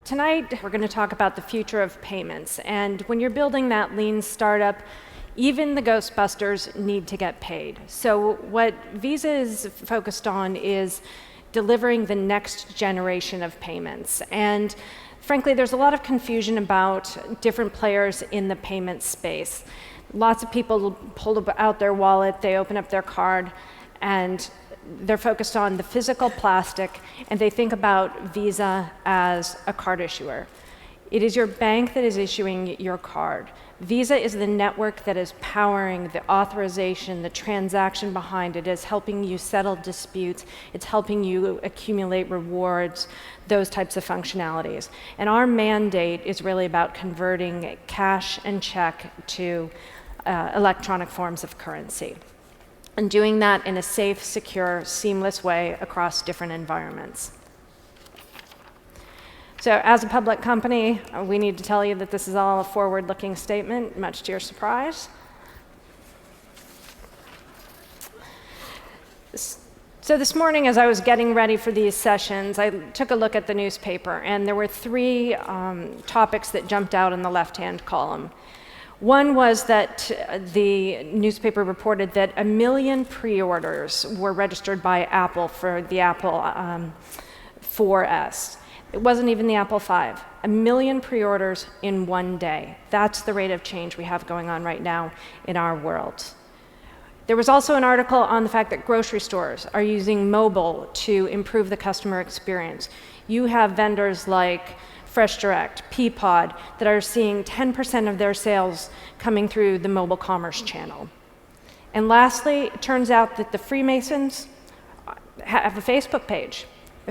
Tonight, we're going to talk about the future of payments. And when you're building that lean startup, even the Ghostbusters need to get paid. So what Visa is focused on is delivering the next generation of payments. And frankly, there's a lot of confusion about different players in the payment space. Lots of people pull out their wallet, they open up their card, and they're focused on the physical plastic, and they think about Visa as a card issuer. It is your bank that is issuing your card. Visa is the network that is powering the authorization, the transaction behind it, is helping you settle disputes, it's helping you accumulate rewards, those types of functionalities. And our mandate is really about converting cash and check to electronic forms of currency, and doing that in a safe, secure, seamless way across different environments. So as a public company, we need to tell you that this is all a forward-looking statement, much to your surprise. So this morning, as I was getting ready for these sessions, I took a look at the newspaper, and there were three topics that jumped out in the left-hand column. One was that the newspaper reported that 1 million pre-orders were registered by Apple for the Apple 4S. It wasn't even the Apple 5. 1 million pre-orders in one day. That's the rate of change we have going on right now in our world. There was also an article on the fact that grocery stores are using mobile to improve the customer experience. You have vendors like Fresh Direct, Peapod, that are seeing 10% of their sales coming through the mobile commerce channel. And lastly, it turns out that the Freemasons have a Facebook page.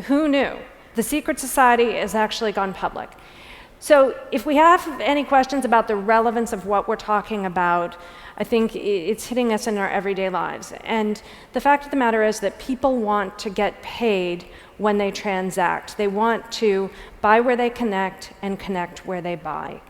Who knew? The secret society has actually gone public. So if we have any questions about the relevance of what we're talking about, I think it's hitting us in our everyday lives. And the fact of the matter is that people want to get paid when they transact. They want to buy where they connect and connect where they buy.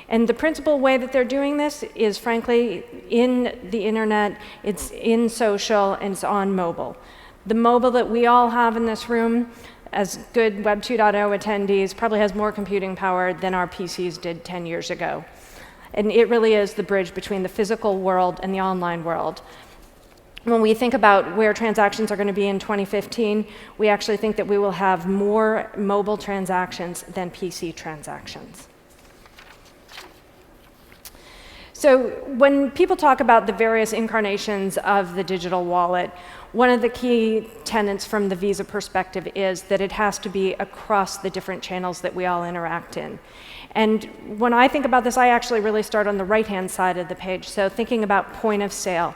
And the principal way that they're doing this is, frankly, in the internet, it's in social, and it's on mobile. The mobile that we all have in this room, as good Web 2.0 attendees, probably has more computing power than our PCs did 10 years ago. And it really is the bridge between the physical world and the online world. When we think about where transactions are going to be in 2015, we actually think that we will have more mobile transactions than PC transactions. So when people talk about the various incarnations of the digital wallet, one of the key tenets from the Visa perspective is that it has to be across the different channels that we all interact in. And when I think about this, I actually really start on the right-hand side of the page, so thinking about point of sale.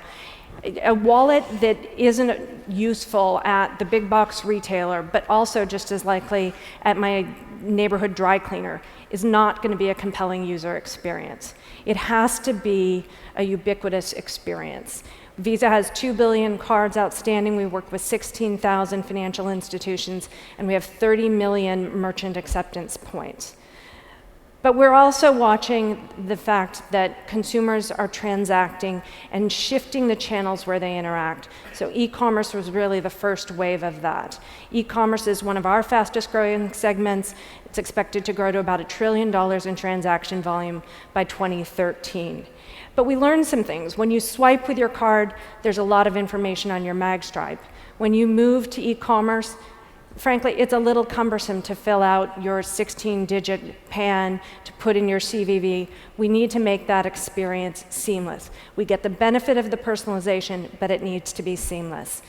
A wallet that isn't useful at the big box retailer, but also just as likely at my neighborhood dry cleaner, is not going to be a compelling user experience. It has to be a ubiquitous experience. Visa has 2 billion cards outstanding. We work with 16,000 financial institutions, and we have 30 million merchant acceptance points. But we're also watching the fact that consumers are transacting and shifting the channels where they interact. So e-commerce was really the first wave of that. E-commerce is one of our fastest growing segments. It's expected to grow to about $1 trillion in transaction volume by 2013. But we learned some things. When you swipe with your card, there's a lot of information on your mag stripe. When you move to e-commerce, frankly, it's a little cumbersome to fill out your 16-digit PAN to put in your CVV. We need to make that experience seamless. We get the benefit of the personalization, but it needs to be seamless.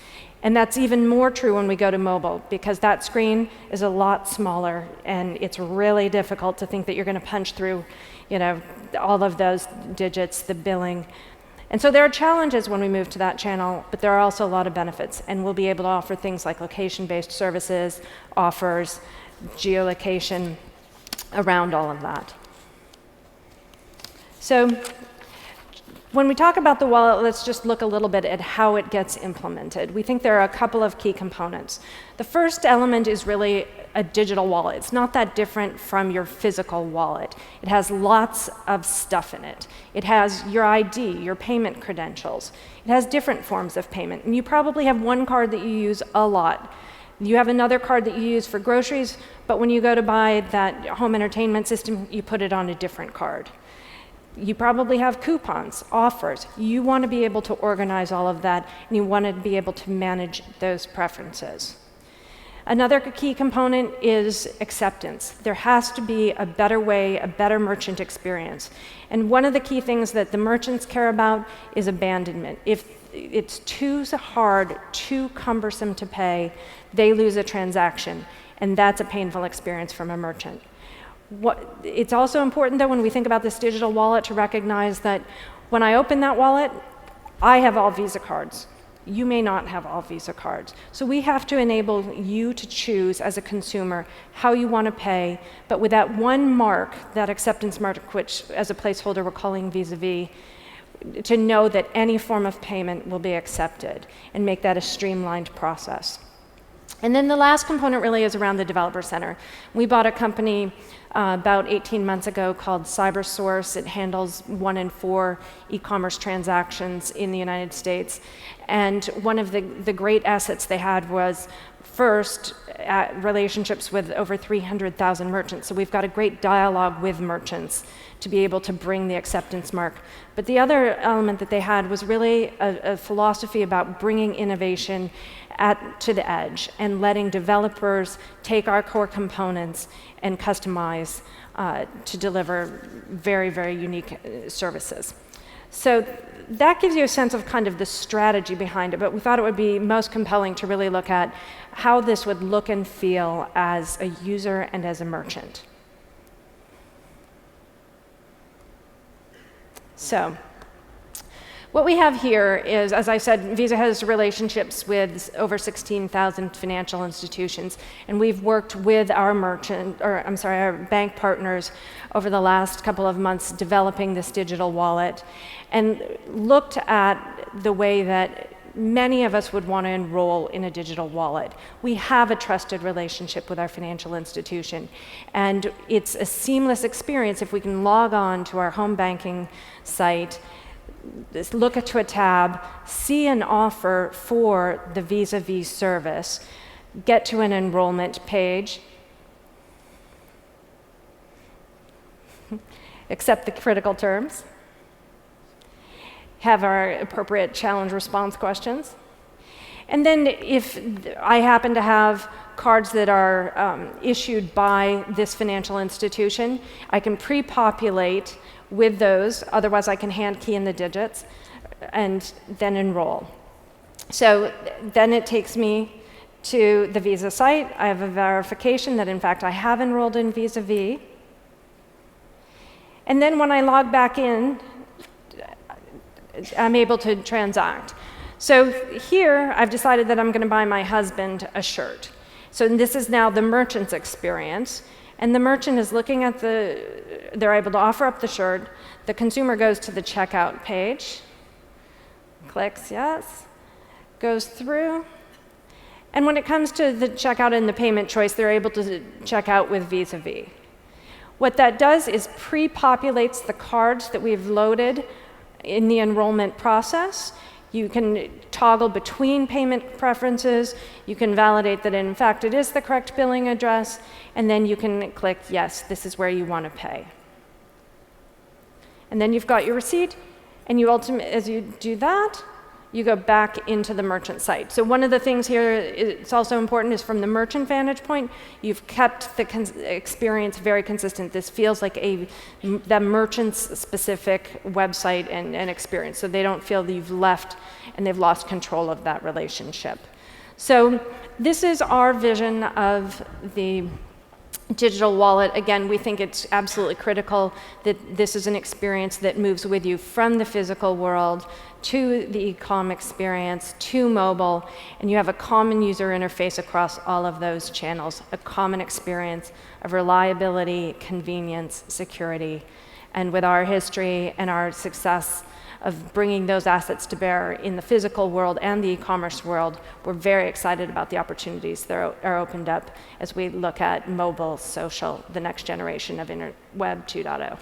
And that's even more true when we go to mobile, because that screen is a lot smaller, and it's really difficult to think that you're going to punch through, all of those digits, the billing. And so there are challenges when we move to that channel, but there are also a lot of benefits, and we'll be able to offer things like location-based services, offers, geolocation around all of that. So when we talk about the wallet, let's just look a little bit at how it gets implemented. We think there are a couple of key components. The first element is really a digital wallet. It's not that different from your physical wallet. It has lots of stuff in it. It has your ID, your payment credentials. It has different forms of payment. And you probably have one card that you use a lot. You have another card that you use for groceries, but when you go to buy that home entertainment system, you put it on a different card. You probably have coupons, offers. You want to be able to organize all of that, and you want to be able to manage those preferences. Another key component is acceptance. There has to be a better way, a better merchant experience. And one of the key things that the merchants care about is abandonment. If it's too hard, too cumbersome to pay, they lose a transaction, and that's a painful experience from a merchant. It's also important, though, when we think about this digital wallet, to recognize that when I open that wallet, I have all Visa cards. You may not have all Visa cards. So we have to enable you to choose as a consumer how you want to pay, but with that one mark, that acceptance mark, which as a placeholder we're calling vis-a-vis, to know that any form of payment will be accepted and make that a streamlined process. And then the last component really is around the developer center. We bought a company about 18 months ago called CyberSource. It handles 1 in 4 e-commerce transactions in the United States. And one of the great assets they had was, first, relationships with over 300,000 merchants. So we've got a great dialogue with merchants to be able to bring the acceptance mark. But the other element that they had was really a philosophy about bringing innovation to the edge and letting developers take our core components and customize to deliver very, very unique services. So that gives you a sense of kind of the strategy behind it, but we thought it would be most compelling to really look at how this would look and feel as a user and as a merchant. So what we have here is, as I said, Visa has relationships with over 16,000 financial institutions, and we've worked with our our bank partners over the last couple of months developing this digital wallet, and looked at the way that many of us would want to enroll in a digital wallet. We have a trusted relationship with our financial institution, and it's a seamless experience if we can log on to our home banking site, look to a tab, see an offer for the vis-a-vis service, get to an enrollment page, accept the critical terms, have our appropriate challenge response questions. And then if I happen to have cards that are issued by this financial institution, I can pre-populate with those, otherwise I can hand key in the digits, and then enroll. So then it takes me to the Visa site. I have a verification that in fact I have enrolled in vis-a-vis. And then when I log back in, I'm able to transact. So here I've decided that I'm going to buy my husband a shirt. So this is now the merchant's experience. And the merchant is looking at they're able to offer up the shirt. The consumer goes to the checkout page, clicks yes, goes through. And when it comes to the checkout and the payment choice, they're able to check out with vis-a-vis. What that does is pre-populates the cards that we've loaded in the enrollment process. You can toggle between payment preferences. You can validate that in fact it is the correct billing address, and then you can click yes, this is where you want to pay. And then you've got your receipt, and you as you do that, you go back into the merchant site. So one of the things here it's also important is from the merchant vantage point, you've kept the experience very consistent. This feels like the merchant's specific website and experience, so they don't feel that you've left and they've lost control of that relationship. So this is our vision of the digital wallet. Again, we think it's absolutely critical that this is an experience that moves with you from the physical world to the e-com experience, to mobile, and you have a common user interface across all of those channels, a common experience of reliability, convenience, security. And with our history and our success of bringing those assets to bear in the physical world and the e-commerce world, we're very excited about the opportunities that are opened up as we look at mobile, social, the next generation of Web 2.0.